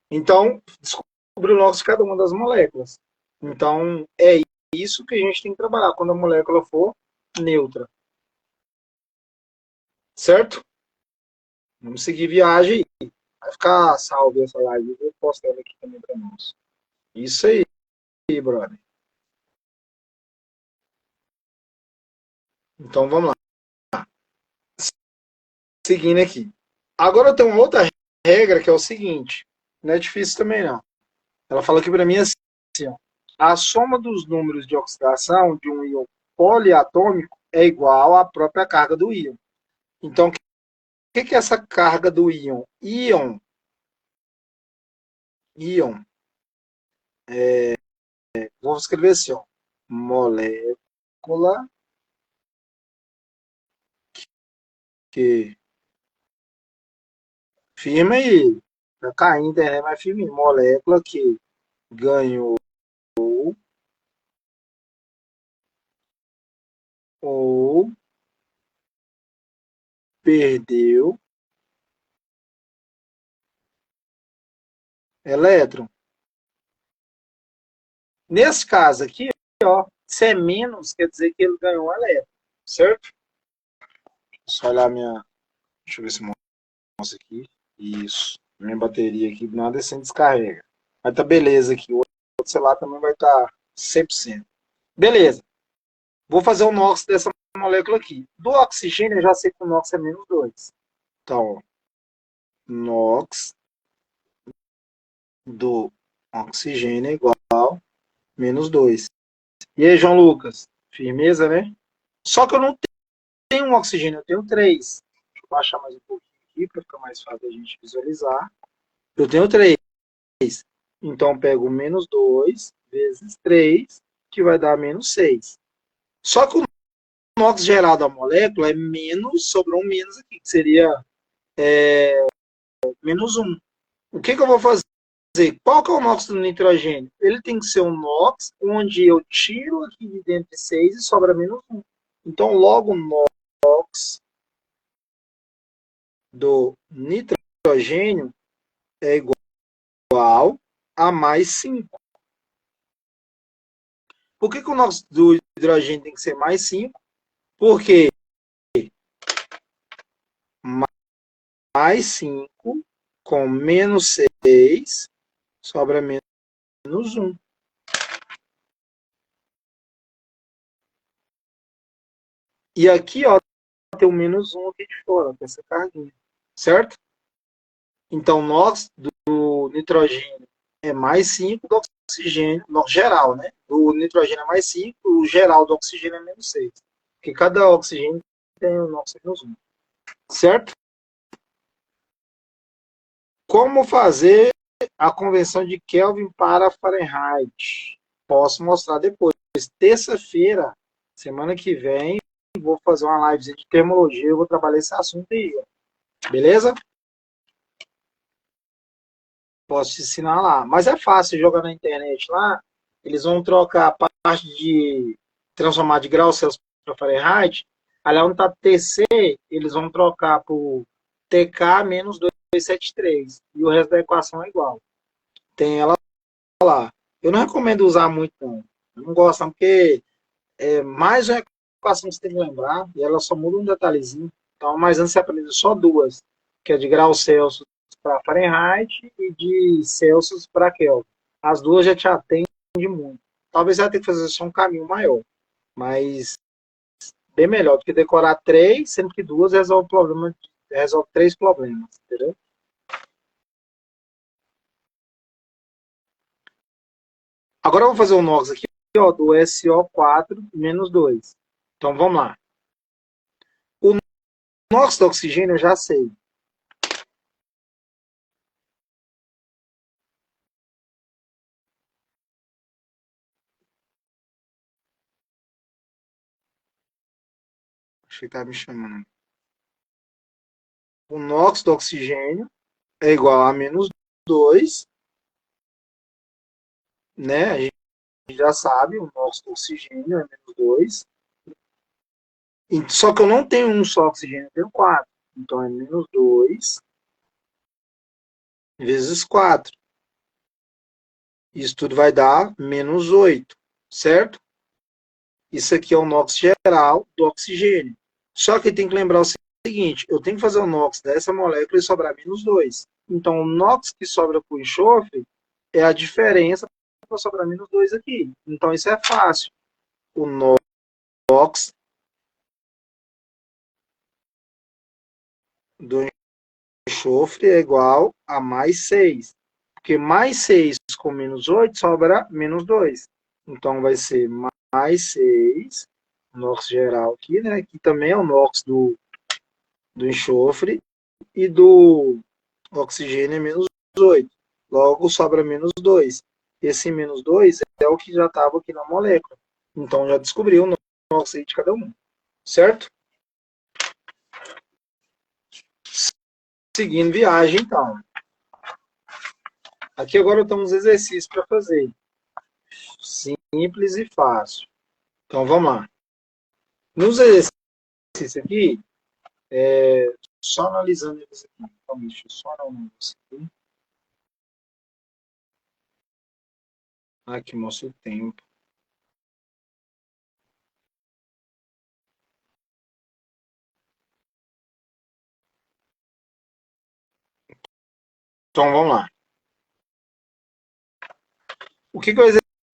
Então, descobri o NOx de cada uma das moléculas. Então, é isso que a gente tem que trabalhar quando a molécula for neutra. Certo? Vamos seguir viagem aí. Vai ficar salvo essa live. Eu vou postar ela aqui também para nós. Isso aí, brother. Então vamos lá. Seguindo aqui. Agora eu tenho uma outra regra que é o seguinte. Não é difícil também não. Ela fala aqui para mim assim, ó, a soma dos números de oxidação de um íon poliatômico é igual à própria carga do íon. Então, o que é essa carga do íon? Íon, vou escrever assim, ó, molécula que, firme aí, tá caindo, mas firme, molécula que ganhou ou perdeu elétron. Nesse caso aqui, ó, se é menos, quer dizer que ele ganhou um elétron, certo? Só olhar minha. Deixa eu ver se mostra aqui. Isso. Minha bateria aqui nada sem descarrega. Mas tá beleza aqui. O outro celular também vai estar 100%. Beleza. Vou fazer o NOx dessa molécula aqui. Do oxigênio, eu já sei que o NOx é menos 2. Então, ó, NOx do oxigênio é igual a menos 2. E aí, João Lucas? Firmeza, né? Só que eu não tenho um oxigênio, eu tenho 3. baixar mais um pouquinho aqui para ficar mais fácil a gente visualizar. Eu tenho 3. Então, eu pego menos 2 vezes 3, que vai dar menos 6. Só que o NOx geral da molécula é menos, sobrou um menos aqui, que seria menos 1. O que eu vou fazer? Qual que é o NOx do nitrogênio? Ele tem que ser um NOx onde eu tiro aqui de dentro de 6 e sobra menos 1. Então, logo, o NOx do nitrogênio é igual a mais 5. Por que o NOx do hidrogênio tem que ser mais 5? Porque mais 5 com menos 6 sobra menos 1. E aqui, ó, tem o menos 1 aqui de fora, com essa carguinha, certo? Então, NOx do nitrogênio é mais 5 do oxigênio, no geral, né? O nitrogênio é mais 5, o geral do oxigênio é menos 6. Porque cada oxigênio tem o NOx menos 1. Certo? Como fazer a conversão de Kelvin para Fahrenheit? Posso mostrar depois. Terça-feira, semana que vem, vou fazer uma live de termologia, eu vou trabalhar esse assunto aí. Beleza? Posso te ensinar lá. Mas é fácil jogar na internet lá. Eles vão trocar a parte de transformar de graus Celsius para Fahrenheit. Ali onde está TC, eles vão trocar por TK menos 273. E o resto da equação é igual. Tem ela lá. Eu não recomendo usar muito, não. Eu não gosto, não, porque é mais uma equação que você tem que lembrar. E ela só muda um detalhezinho. Então, mas antes você aprende só duas. Que é de graus Celsius para Fahrenheit e de Celsius para Kelvin. As duas já te atendem muito. Talvez você vai ter que fazer só um caminho maior, mas bem melhor do que decorar 3, sendo que duas resolve 3 problemas, entendeu? Agora eu vou fazer o NOx aqui, ó, do SO4 menos 2. Então vamos lá. O NOx do oxigênio eu já sei. Acho que tá me chamando. O NOx do oxigênio é igual a menos 2, né? A gente já sabe, o NOx do oxigênio é menos 2. Só que eu não tenho um só oxigênio, eu tenho 4. Então é menos 2 vezes 4. Isso tudo vai dar menos 8, certo? Isso aqui é o NOx geral do oxigênio. Só que tem que lembrar o seguinte, eu tenho que fazer o NOx dessa molécula e sobrar menos 2. Então o NOx que sobra para o enxofre é a diferença para sobrar menos 2 aqui. Então isso é fácil. O NOx do enxofre é igual a mais 6. Porque mais 6 com menos 8 sobra menos 2. Então vai ser mais 6, NOx geral aqui, né? Que também é o NOx do enxofre, e do oxigênio é menos 8. Logo sobra menos 2. Esse menos 2 é o que já estava aqui na molécula. Então já descobriu o NOx de cada um. Certo? Seguindo viagem, então. Aqui agora temos exercícios para fazer. Simples e fácil. Então vamos lá. Nos exercícios aqui, só analisando eles aqui. Então, deixa eu só dar um negócio aqui. Aqui mostra o tempo. Então vamos lá. O que o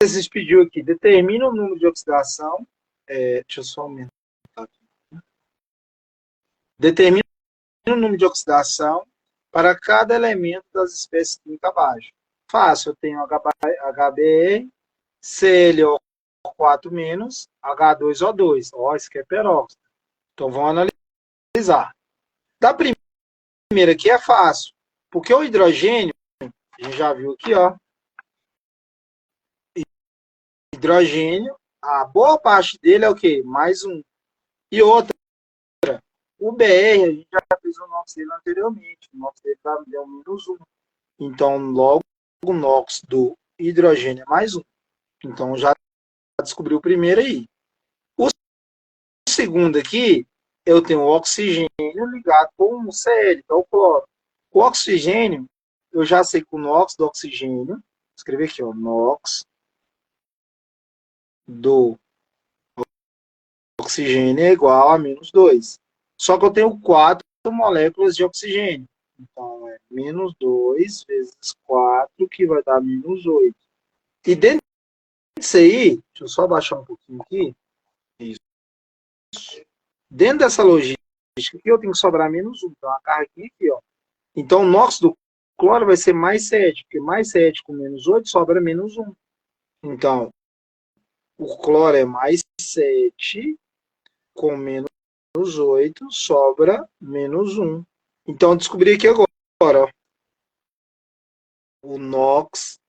exercício pediu aqui? Determina o número de oxidação. Deixa eu só aumentar aqui. Determina o número de oxidação para cada elemento das espécies químicas abaixo. Fácil, eu tenho HBr, ClO4-, H2O2. Ó, isso aqui é peróxido. Então vamos analisar. Da primeira aqui é fácil, porque o hidrogênio, a gente já viu aqui, ó, hidrogênio, a boa parte dele é o quê? Mais um. E outra, o BR, a gente já fez o NOx dele anteriormente, o NOx dele deu menos um. Então, logo o NOx do hidrogênio é mais um. Então, já descobriu o primeiro aí. O segundo aqui, eu tenho o oxigênio ligado com o Cl, que é o cloro. O oxigênio, eu já sei que o NOx do oxigênio, vou escrever aqui, ó, NOx do oxigênio é igual a menos 2. Só que eu tenho 4 moléculas de oxigênio. Então, é menos 2 vezes 4, que vai dar menos 8. E dentro disso aí, deixa eu só baixar um pouquinho aqui. Isso. Dentro dessa logística aqui, eu tenho que sobrar menos 1. Então, a carguinha aqui, ó. Então, o NOx do cloro vai ser mais 7, porque mais 7 com menos 8 sobra menos 1. Então, o cloro é mais 7 com menos 8, sobra menos 1. Então, eu descobri aqui agora, ó, o NOx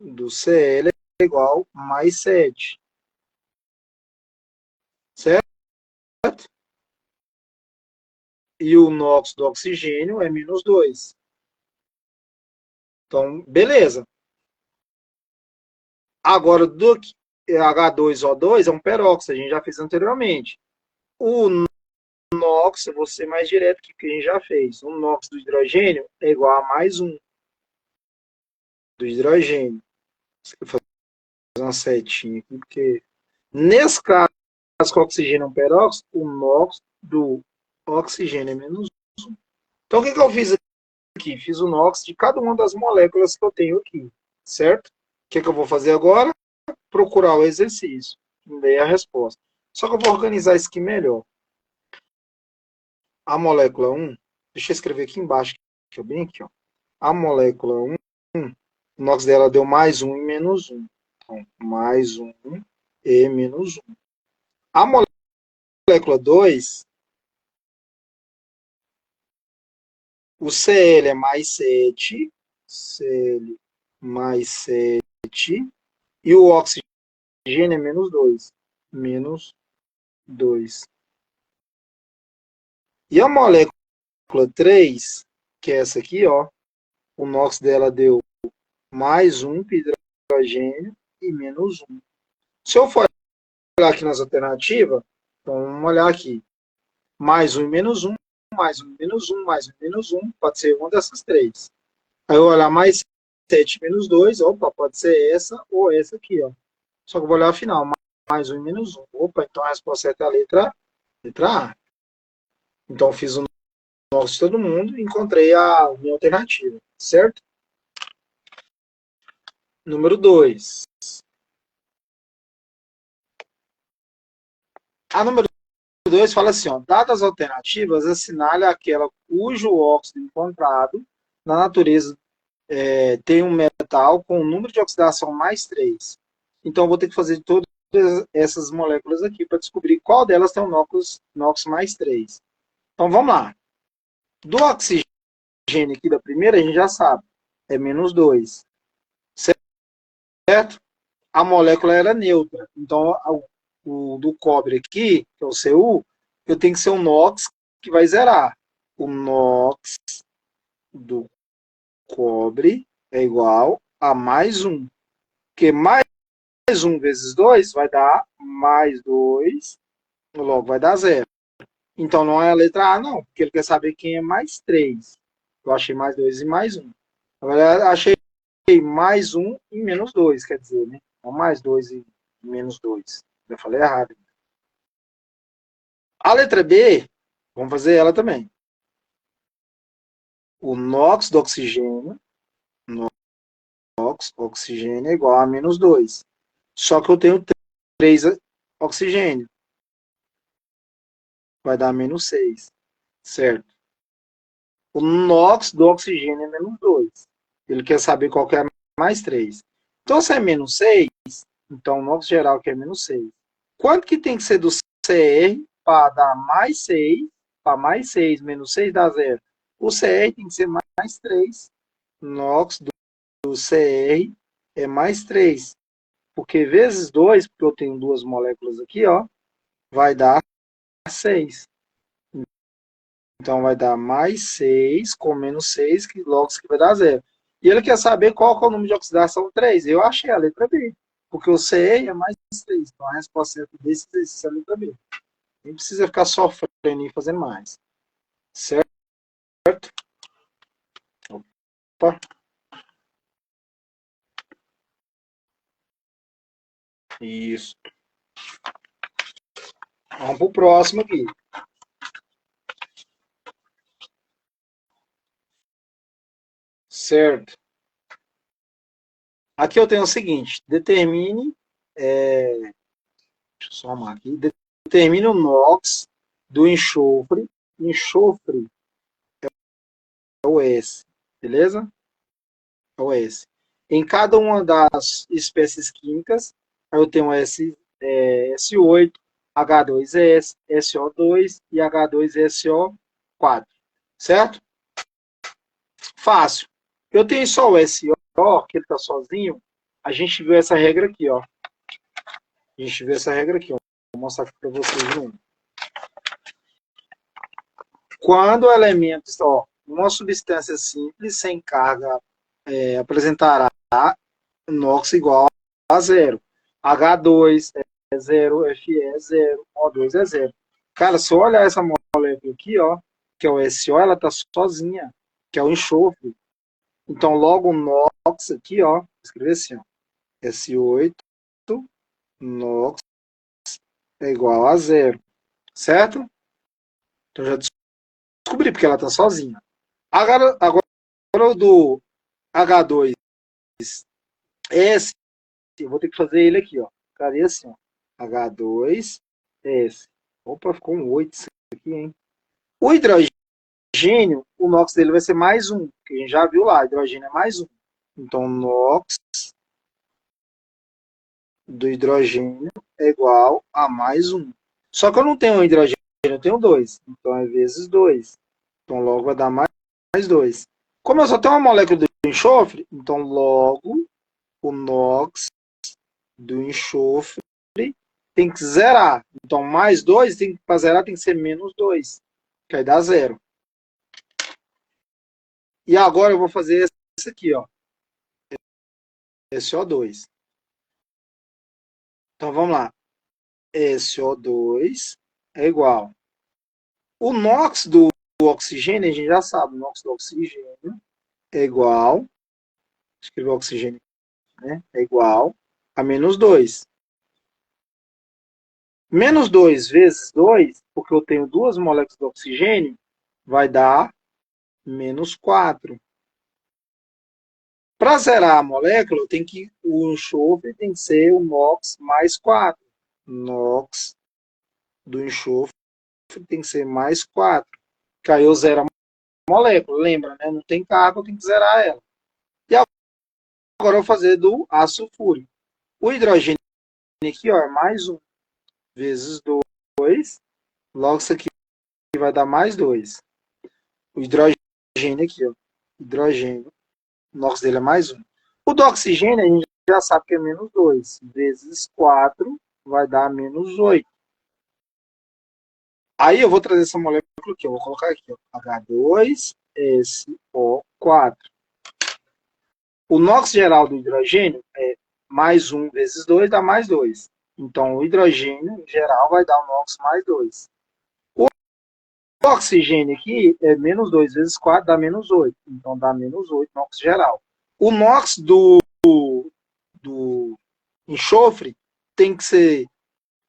do Cl é igual a mais 7. Certo? E o NOx do oxigênio é menos 2. Então, beleza. Agora, do H2O2 é um peróxido, a gente já fez anteriormente. O NOx, eu vou ser mais direto que a gente já fez. O NOx do hidrogênio é igual a mais 1 do hidrogênio. Vou fazer uma setinha aqui, porque nesse caso, que o oxigênio é um peróxido, o NOx do oxigênio é menos 1. Então, o que eu fiz aqui? Fiz o NOx de cada uma das moléculas que eu tenho aqui, certo? O que eu vou fazer agora? Procurar o exercício. Ler a resposta. Só que eu vou organizar isso aqui melhor. A molécula 1, deixa eu escrever aqui embaixo, que é bem aqui, ó. A molécula 1, o NOx dela deu mais 1 e menos 1. Então, mais 1 e menos 1. A molécula 2, o Cl é mais 7, Cl mais 7, e o oxigênio é menos 2. Menos 2. E a molécula 3, que é essa aqui, ó, o NOx dela deu mais 1 para hidrogênio e menos 1. Se eu for olhar aqui nas alternativas, então vamos olhar aqui. Mais 1 e menos 1, mais 1 e menos 1, mais 1 e menos 1, pode ser uma dessas três. Aí eu vou olhar mais 7 menos 2, opa, pode ser essa ou essa aqui, ó. Só que eu vou olhar a final, mais 1 e menos 1. Opa, então a resposta certa é a letra A. Então eu fiz o NOx de todo mundo e encontrei a minha alternativa, certo? Número 2. A número 2 fala assim, ó, dadas as alternativas, assinale aquela cujo óxido encontrado na natureza tem um metal com um número de oxidação mais 3. Então, eu vou ter que fazer todas essas moléculas aqui para descobrir qual delas tem o NOx mais 3. Então, vamos lá. Do oxigênio aqui da primeira, a gente já sabe, é menos 2. Certo? A molécula era neutra. Então, o do cobre aqui, que é o Cu, eu tenho que ser um NOx que vai zerar. O NOx do cobre é igual a mais 1. Porque mais 1 vezes 2 vai dar mais 2, logo vai dar 0. Então não é a letra A, não, porque ele quer saber quem é mais 3. Eu achei mais 2 e mais 1. Na verdade, achei mais 1 e menos 2, quer dizer, né? Não mais 2 e menos 2. Eu falei errado. A letra B, vamos fazer ela também. O NOx do oxigênio, oxigênio é igual a menos 2. Só que eu tenho 3 oxigênio. Vai dar menos 6. Certo? O NOx do oxigênio é menos 2. Ele quer saber qual que é mais 3. Então, se é menos 6, então o NOx geral que é menos 6. Quanto que tem que ser do Cr para dar mais 6 mais 6 menos 6 dá 0. O CR tem que ser mais 3. NOx do CR é mais 3. Porque vezes 2, porque eu tenho duas moléculas aqui, ó, vai dar 6. Então vai dar mais 6 com menos 6, que logo isso aqui vai dar 0. E ele quer saber qual que é o número de oxidação 3. Eu achei a letra B. Porque o CR é mais 3. Então a resposta certa desse exercício é a letra B. Nem precisa ficar sofrendo e fazendo mais. Certo? Opa. Isso. Vamos pro próximo aqui. Certo. Aqui eu tenho o seguinte. Determine... deixa eu só arrumar aqui. Determine o NOx do enxofre. Enxofre é o S. Beleza? É o S. Em cada uma das espécies químicas, eu tenho S8, H2S, SO2 e H2SO4. Certo? Fácil. Eu tenho só o SO, que ele está sozinho. A gente viu essa regra aqui, ó. A gente viu essa regra aqui, ó. Vou mostrar aqui para vocês de novo. Quando o elemento, ó, uma substância simples sem carga apresentará NOx igual a 0. H2 é 0, Fe é 0, O2 é 0. Cara, se eu olhar essa molécula aqui, ó, que é o SO, ela tá sozinha, que é o enxofre. Então, logo o NOx aqui, ó, vou escrever assim, ó, S8, NOx é igual a 0, certo? Então, já descobri, porque ela tá sozinha. Agora o do H2S, eu vou ter que fazer ele aqui, ó. Ficaria assim, ó. H2S. Opa, ficou um 8 isso aqui, hein? O hidrogênio, o NOx dele vai ser mais 1, que a gente já viu lá, hidrogênio é mais 1. Então, NOx do hidrogênio é igual a mais 1. Só que eu não tenho hidrogênio, eu tenho 2. Então, é vezes 2. Então, logo vai dar mais 2. Como eu só tenho uma molécula do enxofre, então logo o NOx do enxofre tem que zerar. Então, mais 2, para zerar tem que ser menos 2, que aí dá 0. E agora eu vou fazer esse aqui, ó. SO2. Então, vamos lá. SO2 é igual. O NOx do oxigênio, a gente já sabe, o NOx do oxigênio é igual, escrever oxigênio, né? É igual a menos 2. Menos 2 vezes 2, porque eu tenho duas moléculas de oxigênio, vai dar menos 4. Para zerar a molécula, o enxofre tem que ser o NOx mais 4. NOx do enxofre tem que ser mais 4. Que aí eu zero a molécula. Lembra, né? Não tem carga, eu tenho que zerar ela. E agora eu vou fazer do ácido sulfúrico. O hidrogênio aqui, ó, é mais 1 vezes 2. Logo isso aqui vai dar mais 2. O hidrogênio aqui, ó. Hidrogênio. O NOx dele é mais 1. O do oxigênio a gente já sabe que é menos 2. Vezes 4 vai dar menos 8. Aí eu vou trazer essa molécula aqui. Eu vou colocar aqui, ó. H2SO4. O NOx geral do hidrogênio é mais 1 vezes 2 dá mais 2. Então, o hidrogênio em geral vai dar o NOx mais 2. O oxigênio aqui é menos 2 vezes 4 dá menos 8. Então, dá menos 8 NOx geral. O NOx do enxofre tem que ser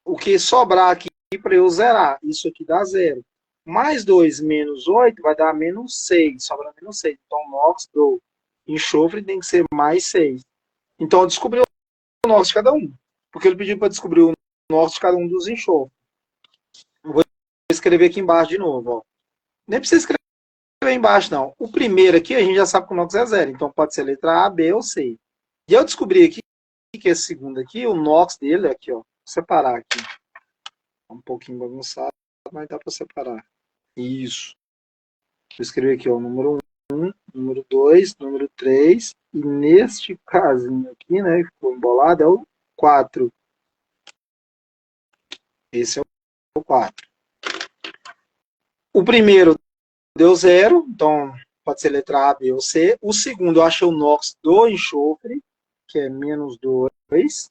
o que sobrar aqui para eu zerar. Isso aqui dá 0. Mais 2 menos 8 vai dar menos 6. Sobra menos 6. Então, o NOx do enxofre tem que ser mais 6. Então, eu descobri o NOx de cada um. Porque ele pediu para descobrir o NOx de cada um dos enxofres. Vou escrever aqui embaixo de novo. Ó. Nem precisa escrever embaixo, não. O primeiro aqui, a gente já sabe que o NOx é 0. Então, pode ser letra A, B ou C. E eu descobri aqui que esse segundo aqui, o NOx dele, aqui, ó. Vou separar aqui. Um pouquinho bagunçado, mas dá para separar. Isso. Vou escrever aqui, ó, número 1, número 2, número 3, e neste casinho aqui, né, que ficou embolado, é o 4. Esse é o 4. O primeiro deu 0, então pode ser letra A, B ou C. O segundo eu achei o NOx do enxofre, que é menos 2.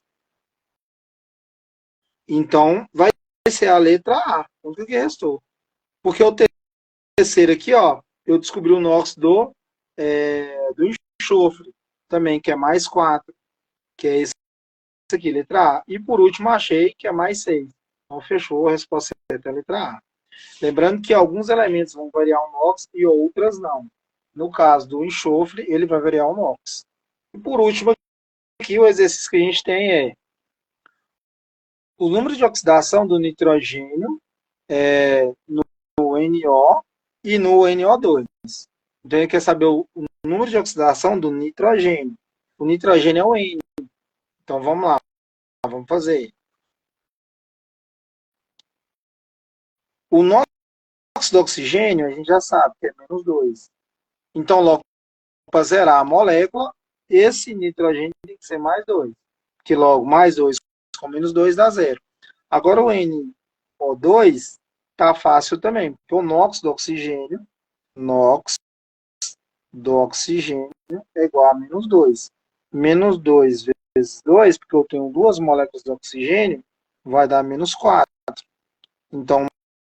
Então vai ser a letra A. O que restou? Porque o terceiro aqui, ó, eu descobri o NOx do enxofre também, que é mais 4, que é esse aqui, letra A. E por último, achei que é mais 6. Então fechou, a resposta certa é a letra A. Lembrando que alguns elementos vão variar o NOx e outras não. No caso do enxofre, ele vai variar o NOx. E por último, aqui o exercício que a gente tem é o número de oxidação do nitrogênio no NO e no NO2. Então ele quer saber o número de oxidação do nitrogênio. O nitrogênio é o N. Então vamos lá, vamos fazer. O NOx do oxigênio a gente já sabe que é menos 2. Então logo para zerar a molécula, esse nitrogênio tem que ser mais 2. Que logo mais 2 com menos 2 dá 0. Agora o NO2 tá fácil também, porque o NOx do oxigênio é igual a menos 2. Menos 2 vezes 2, porque eu tenho duas moléculas de oxigênio, vai dar menos 4. Então, o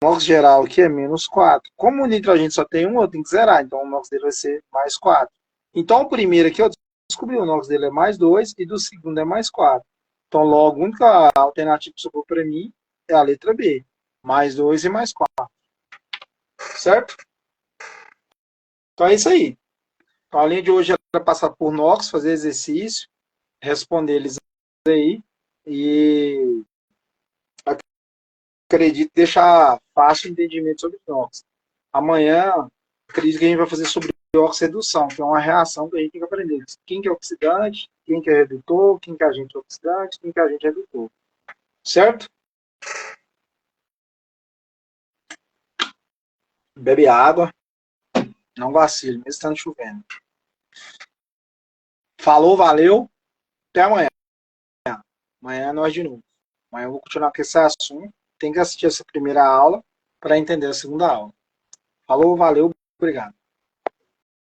NOx geral aqui é menos 4. Como o nitrogênio só tem um, eu tenho que zerar. Então, o NOx dele vai ser mais 4. Então, o primeiro aqui, eu descobri o NOx dele é mais 2 e do segundo é mais 4. Então, logo, a única alternativa que sobrou para mim é a letra B. Mais 2 e mais 4. Certo? Então, é isso aí. Então, a linha de hoje era passar por NOx, fazer exercício, responder eles aí e acredito deixar fácil o entendimento sobre NOx. Amanhã, acredito que a gente vai fazer sobre oxi-redução, que é uma reação que a gente tem que aprender. Quem que é oxidante, quem que é redutor, quem que é agente oxidante, quem que é agente redutor. Certo? Bebe água, não vacile, mesmo estando chovendo. Falou, valeu, até amanhã. Amanhã nós de novo. Amanhã eu vou continuar com esse assunto. Tem que assistir essa primeira aula para entender a segunda aula. Falou, valeu, obrigado.